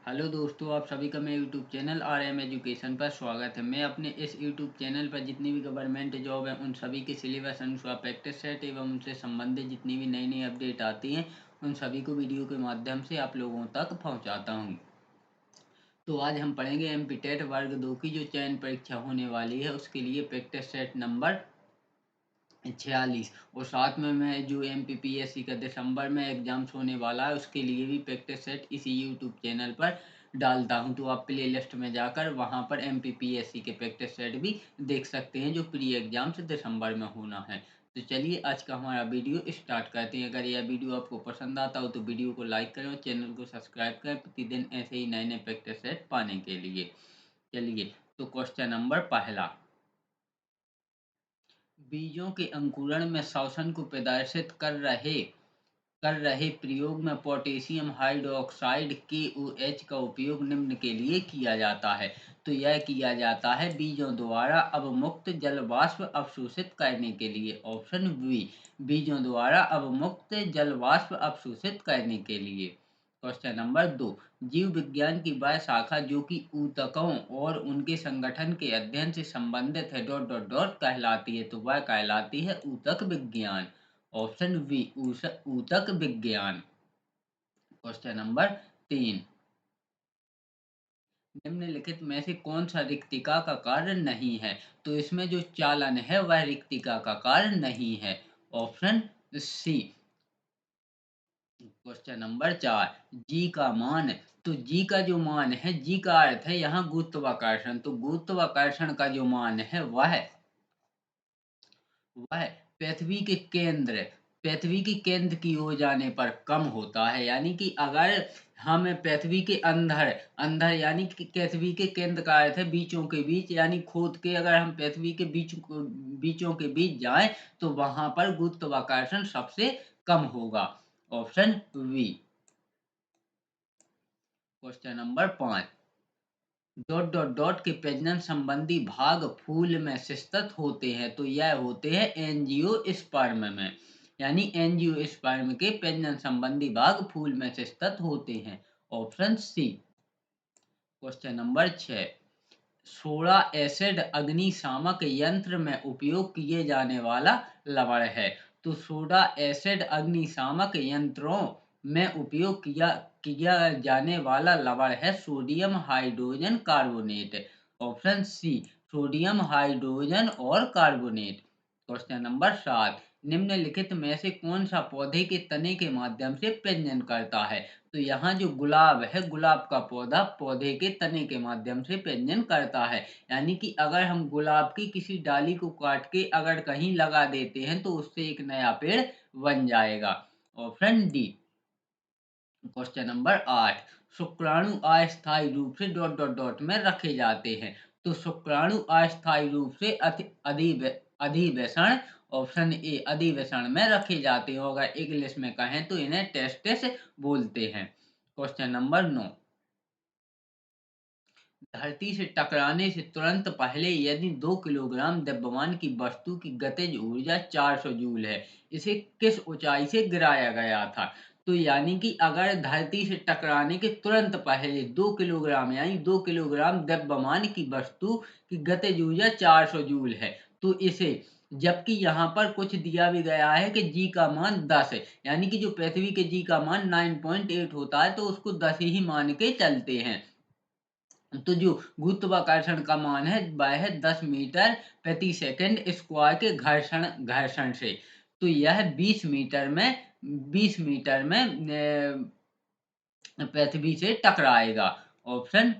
Hello दोस्तों, आप सभी का मेरे YouTube channel R M education पर स्वागत है। मैं अपने इस यूट्यूब चैनल पर जितनी भी गवर्नमेंट जॉब है उन सभी के सिलेबस अनुसार प्रैक्टिस सेट एवं उनसे संबंधित जितनी भी नई नई अपडेट आती हैं उन सभी को वीडियो के माध्यम से आप लोगों तक पहुंचाता हूं। तो आज हम पढ़ेंगे एमपी टेट वर्ग 2 की जो चयन परीक्षा होने वाली है उसके लिए प्रैक्टिस सेट नंबर 46। और साथ में मैं जो एमपीपीएससी का दिसंबर में एग्जाम्स होने वाला है उसके लिए भी प्रैक्टिस सेट इसी यूट्यूब चैनल पर डालता हूं। तो आप प्ले लिस्ट में जाकर वहां पर एमपीपीएससी के प्रैक्टिस सेट भी देख सकते हैं जो प्री एग्जाम्स दिसंबर में होना है। तो चलिए आज का हमारा वीडियो स्टार्ट करते हैं। अगर यह वीडियो आपको पसंद आता हो तो वीडियो को लाइक करें और चैनल को सब्सक्राइब करें प्रतिदिन ऐसे ही नए नए प्रैक्टिस सेट पाने के लिए। चलिए, तो क्वेश्चन नंबर पहला, बीजों के अंकुरण में श्वसन को प्रदर्शित कर रहे प्रयोग में पोटेशियम हाइड्रोक्साइड KOH का उपयोग निम्न के लिए किया जाता है। तो यह किया जाता है बीजों द्वारा अवमुक्त जल वाष्प अवशोषित करने के लिए। ऑप्शन बी, बीजों द्वारा अवमुक्त जल वाष्प अवशोषित करने के लिए। क्वेश्चन नंबर 2, जीव विज्ञान की वह शाखा जो कि ऊतकों और उनके संगठन के अध्ययन से संबंधित है डॉट डॉट डॉट कहलाती है। तो वह कहलाती है ऊतक विज्ञान। ऑप्शन बी, ऊतक विज्ञान। क्वेश्चन नंबर 3, निम्नलिखित में से कौन सा रिक्तिका का कार्य नहीं है। तो इसमें जो चालन है वह रिक्तिका का कार्य नहीं है। Option C. Question number 4, G का मान। तो जी का जो मान है, जी का अर्थ है यहाँ गुरुत्वाकर्षण। तो गुरुत्वाकर्षण का जो मान है वह पृथ्वी के केंद्र की ओर जाने पर कम होता है। यानी कि अगर हम पृथ्वी के अंदर अंदर यानी कि पृथ्वी के केंद्र का अर्थ है बीचों के बीच, यानी खोद के अगर हम पृथ्वी के बीचों के बीच जाएं तो वहां पर गुरुत्वाकर्षण सबसे कम होगा। Option B. Question number 5, dot dot dot के प्रजनन संबंधी भाग फूल में स्थित होते हैं। तो यह होते हैं एंजियोस्पर्म में, यानी एंजियोस्पर्म के प्रजनन संबंधी भाग फूल में स्थित होते हैं। Option C. Question number 6, soda acid अग्निशामक यंत्र में उपयोग किए जाने वाला लवण है। तो सोडा एसिड अग्निशामक यंत्रों में उपयोग किया किया जाने वाला लवण है sodium hydrogen carbonate. Option C, sodium hydrogen और कार्बोनेट। क्वेश्चन नंबर 7, निम्नलिखित में से कौन सा पौधे के तने के माध्यम से प्रजनन करता है। तो यहाँ जो गुलाब है, गुलाब का पौधा पौधे के तने के माध्यम से प्रजनन करता है। यानी कि अगर हम गुलाब की किसी डाली को काट के अगर कहीं लगा देते हैं तो उससे एक नया पेड़ बन जाएगा। Option D. क्वेश्चन नंबर 8, शुक्राणु अस्थायी रूप से डॉट डॉट डॉट में रखे जाते हैं। तो शुक्राणु अस्थायी रूप से अधिवेशन, ऑप्शन ए, अधिवेशन में रखे जाते हैं। अगर इंग्लिश में कहें तो इन्हें टेस्टिस बोलते हैं। क्वेश्चन नंबर 9, धरती से टकराने से तुरंत पहले यदि 2 किलोग्राम द्रव्यमान की वस्तु की गतिज ऊर्जा 400 जूल है, इसे किस ऊंचाई से गिराया गया था। तो यानी कि अगर धरती से टकराने के तुरंत पहले 2 किलोग्राम यानी 2 किलोग्राम द्रव्यमान की वस्तु की गतिज ऊर्जा 400 जूल है, तो इसे, जबकि यहाँ पर कुछ दिया भी गया है कि जी का मान 10 है, यानी कि जो पृथ्वी के जी का मान 9.8 होता है तो उसको 10 ही मान के चलते हैं। तो जो गुरुत्वाकर्षण का मान है वह है 10 मीटर प्रति सेकंड स्क्वायर के घर्षण घर्षण से। तो यह 20 मीटर में पृथ्वी से टकराएगा। ऑप्शन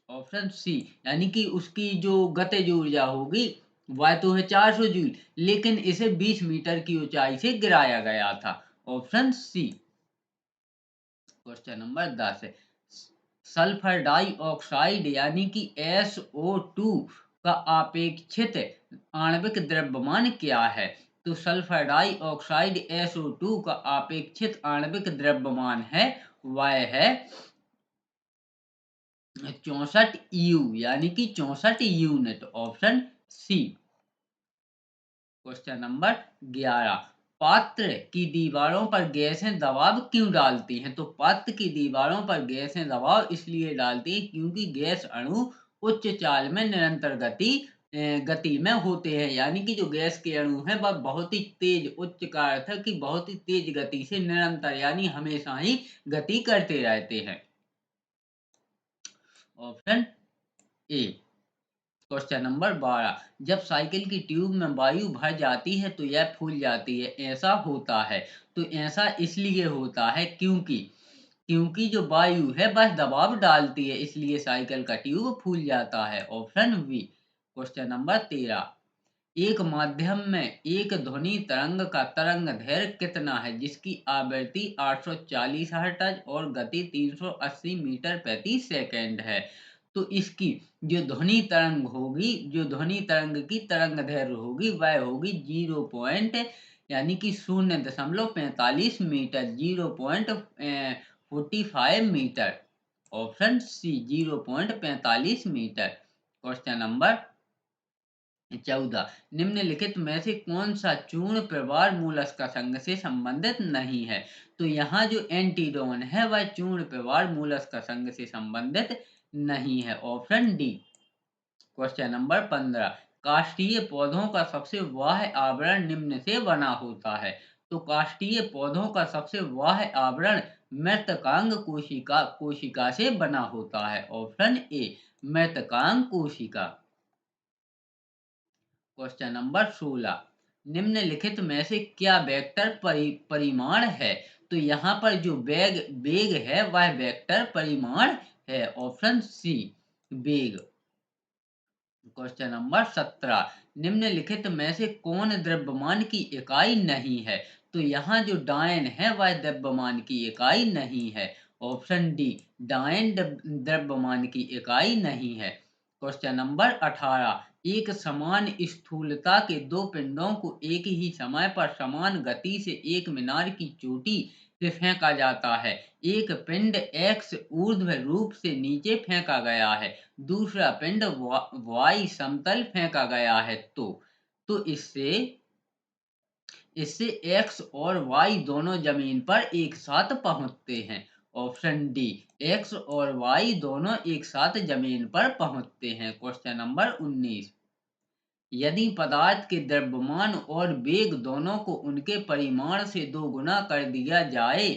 ऑप्शन सी, यानी कि उसकी जो गतिज ऊर्जा होगी वह तो है 400 जूल, लेकिन इसे 20 मीटर की ऊंचाई से गिराया गया था। Option C. क्वेश्चन नंबर 10 है, सल्फर डाइऑक्साइड यानी कि SO2 का अपेक्षित आणविक द्रव्यमान क्या है। तो सल्फर डाइऑक्साइड SO2 का अपेक्षित आणविक द्रव्यमान है वह है 64 यू, यानी कि 64 unit. Option C. Question number 11, पात्र की दीवारों पर गैसें दबाव क्यों डालती हैं? तो पात्र की दीवारों पर गैसें दबाव इसलिए डालती हैं क्योंकि गैस अणु उच्च चाल में निरंतर गति में होते हैं। यानी कि जो गैस के अणु हैं वह बहुत ही तेज, उच्च का अर्थ है कि बहुत ही तेज गति से निरंतर यानी हमेशा ही गति करते रहते हैं। Option A. क्वेश्चन नंबर 12, जब साइकिल की ट्यूब में वायु भर जाती है तो यह फूल जाती है, ऐसा होता है। तो ऐसा इसलिए होता है क्योंकि क्योंकि जो वायु है वह दबाव डालती है, इसलिए साइकिल का ट्यूब फूल जाता है। Option B. क्वेश्चन नंबर 13, एक माध्यम में एक ध्वनि तरंग का तरंग दैर्घ्य कितना है जिसकी आवृत्ति 840 हर्ट्ज और गति 380 मीटर प्रति सेकंड है? तो इसकी जो ध्वनि तरंग की तरंग दैर्घ्य होगी वह होगी 0 यानी कि 0.45 metre, 0.45 metre. Option C 0.45 metre. Question number 14, निम्नलिखित में से कौन सा चूर्ण प्रवार मूलस्क संघ से संबंधित नहीं है? तो यहाँ जो एंटीडोन है वह चूर्ण प्रवार मूलस्क संघ से संबंधित नहीं है। Option D. क्वेश्चन नंबर 15, काष्ठीय पौधों का सबसे बाह्य आवरण निम्न से बना होता है। तो काष्ठीय पौधों का सबसे बाह्य आवरण मृतकांग कोशिका से बना होता है। ऑप्शन ए मृतकांग कोशिका। क्वेश्चन नंबर 16, निम्नलिखित में से क्या वेक्टर परिमाण है? तो यहाँ पर जो वेग है वह वेक्टर परिमाण है। ऑप्शन सी वेग। क्वेश्चन नंबर 17, निम्नलिखित में से कौन द्रव्यमान की इकाई नहीं है? तो यहाँ जो डायन है वह द्रव्यमान की इकाई नहीं है। ऑप्शन डी डायन द्रव्यमान की इकाई नहीं है। क्वेश्चन नंबर 18, एक समान स्थूलता के दो पिंडों को एक ही समय पर समान गति से एक मीनार की चोटी से फेंका जाता है। एक पिंड एक्स ऊर्ध्व रूप से नीचे फेंका गया है, दूसरा पिंड वाई समतल फेंका गया है। तो इससे इससे एक्स और वाई दोनों जमीन पर एक साथ पहुंचते हैं। ऑप्शन डी एक्स और वाई दोनों एक साथ जमीन पर पहुंचते हैं। क्वेश्चन नंबर 19, यदि पदार्थ के द्रव्यमान और वेग दोनों को उनके परिमाण से दोगुना कर दिया जाए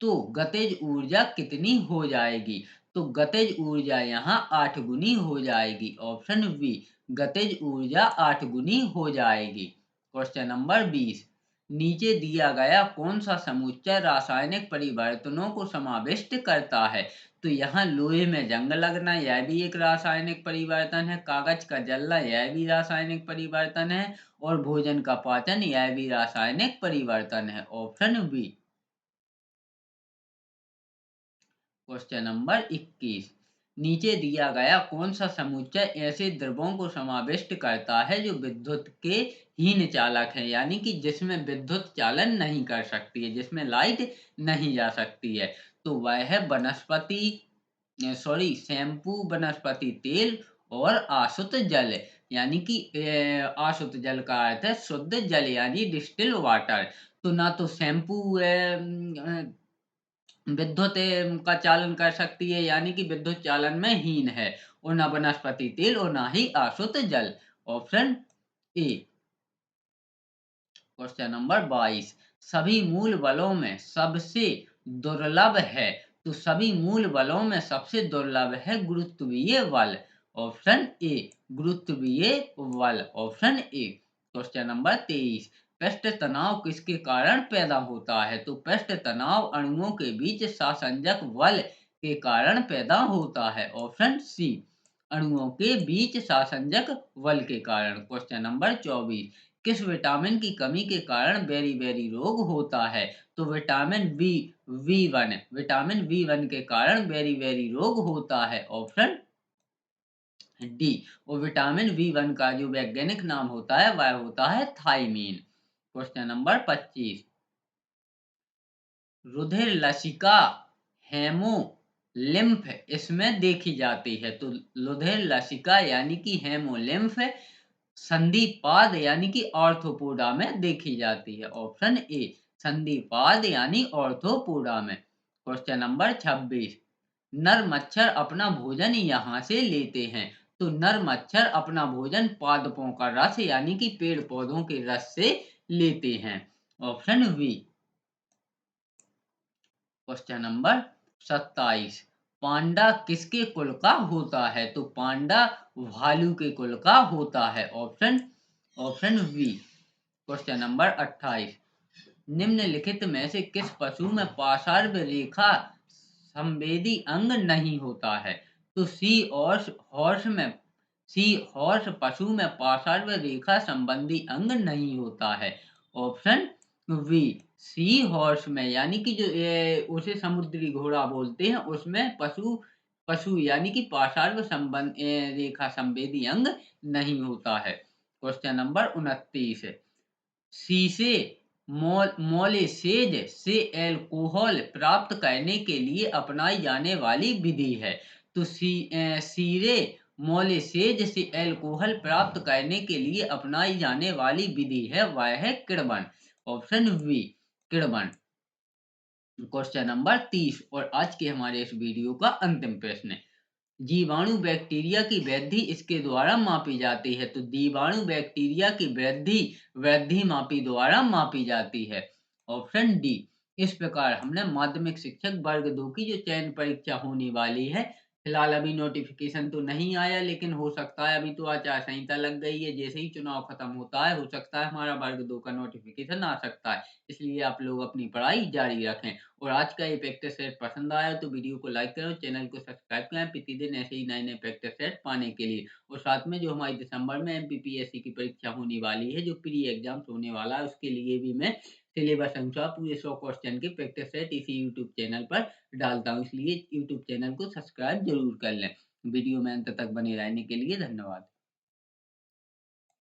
तो गतिज ऊर्जा कितनी हो जाएगी? तो गतिज ऊर्जा यहाँ 8 गुनी हो जाएगी। ऑप्शन बी गतिज ऊर्जा 8 गुनी हो जाएगी। क्वेश्चन नंबर 20, नीचे दिया गया कौन सा समुच्चय रासायनिक परिवर्तनों को समाविष्ट करता है? तो यहाँ लोहे में जंग लगना यह भी एक रासायनिक परिवर्तन है, कागज का जलना यह भी रासायनिक परिवर्तन है और भोजन का पाचन यह भी रासायनिक परिवर्तन है। Option B. क्वेश्चन नंबर 21, नीचे दिया गया कौन सा समुच्चय ऐसे द्रव्यों को समाविष्ट करता है जो विद्युत के हीन चालक है, यानी कि जिसमें विद्युत चालन नहीं कर सकती है, जिसमें लाइट नहीं जा सकती है? तो वह है शैम्पू, वनस्पति तेल और आसुत जल। यानी कि आसुत जल का अर्थ है शुद्ध जल यानी डिस्टिल वाटर। तो ना तो शैम्पू विद्युत का चालन कर सकती है यानी कि विद्युत चालन में हीन है, और ना वनस्पति तेल और ना ही आसुत जल। Option A. क्वेश्चन नंबर 22, सभी मूल बलों में सबसे दुर्लभ है। तो सभी मूल बलों में सबसे दुर्लभ है गुरुत्वीय बल। ऑप्शन ए गुरुत्वीय बल। Option A. क्वेश्चन नंबर 23, पृष्ठ तनाव किसके कारण पैदा होता है? तो पृष्ठ तनाव अणुओं के बीच सासंजक बल के कारण पैदा होता है। ऑप्शन सी अणुओं के बीच सासंजक बल के कारण। क्वेश्चन नंबर 24, किस विटामिन की कमी के कारण बेरी रोग होता है? तो विटामिन बी वन के कारण बेरी रोग होता है। Option D. और विटामिन बी वन का जो वैज्ञानिक नाम होता है वह होता है थायमीन। क्वेश्चन नंबर 25, रुधिर लसिका हेमोलिम्फ इसमें देखी जाती है। तो रुधिर लसिका यानी कि हेमोलिम्फ संधिपाद यानी कि ऑर्थोपोडा में देखी जाती है। ऑप्शन ए संधिपाद यानी ऑर्थोपोडा में। क्वेश्चन नंबर 26, नर मच्छर अपना भोजन यहाँ से लेते हैं। तो नर मच्छर अपना भोजन पादपों का रस यानी कि पेड़ पौधों के रस से लेते हैं। Option B. Question number 27, panda किसके कुल का होता है? तो पांडा भालू के कुल का होता है। Option option B. Question number 28, निम्नलिखित में से किस पशु में पार्श्व रेखा संवेदी अंग नहीं होता है? तो सी हॉर्स पशु में पार्श्व रेखा संबंधी अंग नहीं होता है। Option B. सी हॉर्स में यानी कि जो उसे समुद्री घोड़ा बोलते हैं उसमें पशु पशु यानी कि पार्श्व संबंध रेखा संवेदी अंग नहीं होता है। क्वेश्चन नंबर 29, शीशे मोलेसेज से एल्कोहल प्राप्त करने के लिए अपनाई जाने वाली विधि है। तो सीरे मोलेसेज से एल्कोहल प्राप्त करने के लिए अपनाई जाने वाली विधि है वह है किण्वन। ऑप्शन बी किण्वन। क्वेश्चन नंबर 30 और आज के हमारे इस वीडियो का अंतिम प्रश्न है, जीवाणु बैक्टीरिया की वृद्धि इसके द्वारा मापी जाती है। तो जीवाणु बैक्टीरिया की वृद्धि वृद्धि मापी द्वारा मापी जाती है। Option D. इस प्रकार हमने माध्यमिक शिक्षक वर्ग 2 की जो चयन परीक्षा होने वाली है, फिलहाल अभी नोटिफिकेशन तो नहीं आया लेकिन हो सकता है, अभी तो आचार संहिता लग गई है, जैसे ही चुनाव खत्म होता है हो सकता है हमारा वर्ग 2 का नोटिफिकेशन आ सकता है। इसलिए आप लोग अपनी पढ़ाई जारी रखें। और आज का ये प्रैक्टिस सेट पसंद आया तो वीडियो को लाइक करें, चैनल को सब्सक्राइब करें प्रतिदिन ऐसे ही नए नए प्रैक्टिस सेट पाने के लिए। और साथ में जो हमारी दिसंबर में एमपीपीएससी की परीक्षा होने वाली है, जो प्री एग्जाम्स होने वाला है, उसके लिए भी मैं सिलेबस अनुसार पूरे 100 क्वेश्चन के प्रैक्टिस सेट इसी यूट्यूब चैनल पर डालता हूँ, इसलिए यूट्यूब चैनल को सब्सक्राइब जरूर कर लें। वीडियो में अंत तक बने रहने के लिए धन्यवाद।